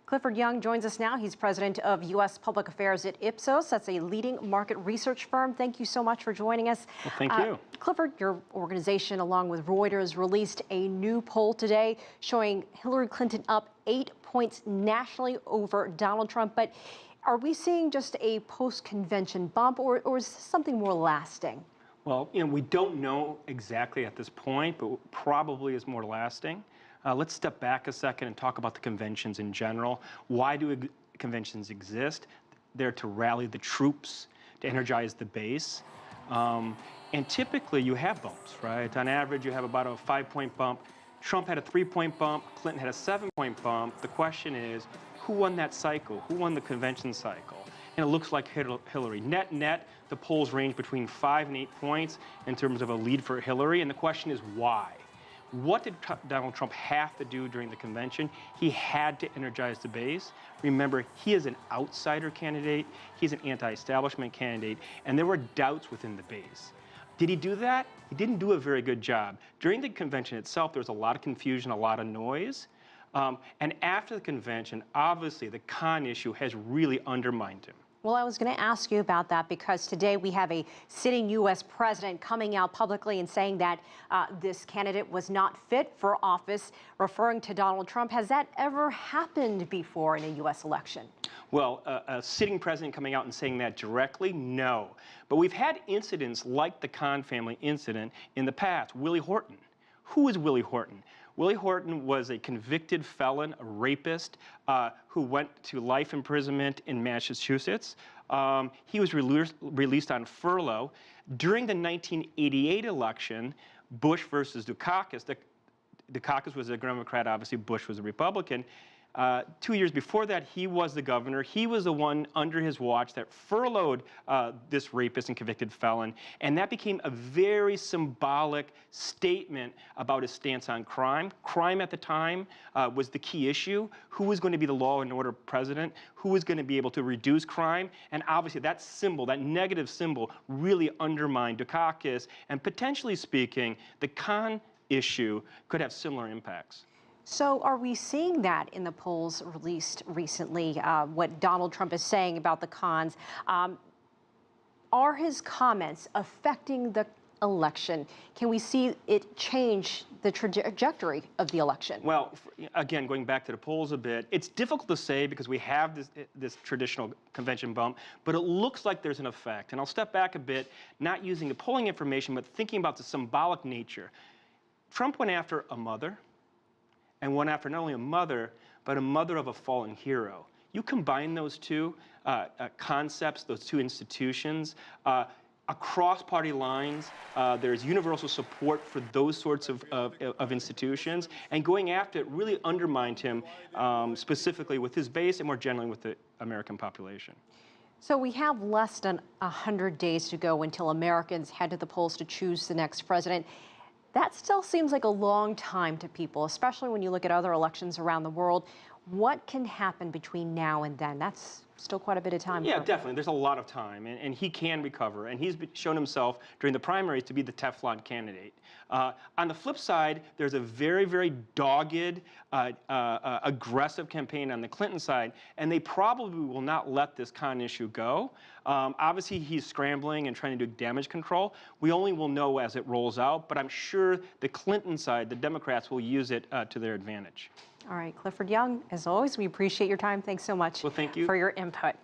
Clifford Young joins us now. He's president of U.S. Public Affairs at Ipsos. That's a leading market research firm. Thank you so much for joining us. Well, thank you. Clifford, your organization, along with Reuters, released a new poll today showing Hillary Clinton up 8 points nationally over Donald Trump. But are we seeing just a post-convention bump, or is this something more lasting? Well, we don't know exactly at this point, but probably is more lasting. Let's step back a second and talk about the conventions in general. Why do conventions exist? They're to rally the troops, to energize the base. And typically you have bumps, right? On average, you have about a 5-point bump. Trump had a 3-point bump. Clinton had a 7-point bump. The question is, who won that cycle? Who won the convention cycle? And it looks like Hillary. Net, the polls range between 5 and 8 points in terms of a lead for Hillary. And the question is, why? What did Donald Trump have to do during the convention? He had to energize the base. Remember, he is an outsider candidate. He's an anti-establishment candidate. And there were doubts within the base. Did he do that? He didn't do a very good job. During the convention itself, there was a lot of confusion, a lot of noise. And after the convention, obviously, the con issue has really undermined him. Well, I was going to ask you about that because today we have a sitting U.S. president coming out publicly and saying that this candidate was not fit for office, referring to Donald Trump. Has that ever happened before in a U.S. election? Well, a sitting president coming out and saying that directly, no. But we've had incidents like the Khan family incident in the past. Willie Horton. Who is Willie Horton? Willie Horton was a convicted felon, a rapist, who went to life imprisonment in Massachusetts. He was released on furlough. During the 1988 election, Bush versus Dukakis, Dukakis was a Democrat, obviously Bush was a Republican. 2 years before that, he was the governor. He was the one under his watch that furloughed this rapist and convicted felon. And that became a very symbolic statement about his stance on crime. Crime at the time was the key issue. Who was going to be the law and order president? Who was going to be able to reduce crime? And obviously that symbol, that negative symbol, really undermined Dukakis. And potentially speaking, the Khan issue could have similar impacts. So are we seeing that in the polls released recently, what Donald Trump is saying about the cons? Are his comments affecting the election? Can we see it change the trajectory of the election? Well, again, going back to the polls a bit, it's difficult to say because we have this traditional convention bump, but it looks like there's an effect. And I'll step back a bit, not using the polling information, but thinking about the symbolic nature. Trump went after a mother, and went after not only a mother, but a mother of a fallen hero. You combine those two concepts, those two institutions, across party lines, there's universal support for those sorts of institutions, and going after it really undermined him specifically with his base and more generally with the American population. So we have less than 100 days to go until Americans head to the polls to choose the next president. That still seems like a long time to people, especially when you look at other elections around the world. What can happen between now and then? That's still quite a bit of time. Yeah, definitely. There's a lot of time, and he can recover. And he's shown himself during the primaries to be the Teflon candidate. On the flip side, there's a very, very dogged, aggressive campaign on the Clinton side, and they probably will not let this Khan issue go. Obviously, he's scrambling and trying to do damage control. We only will know as it rolls out, but I'm sure the Clinton side, the Democrats, will use it to their advantage. All right, Clifford Young, as always, we appreciate your time. Thanks so much for your input.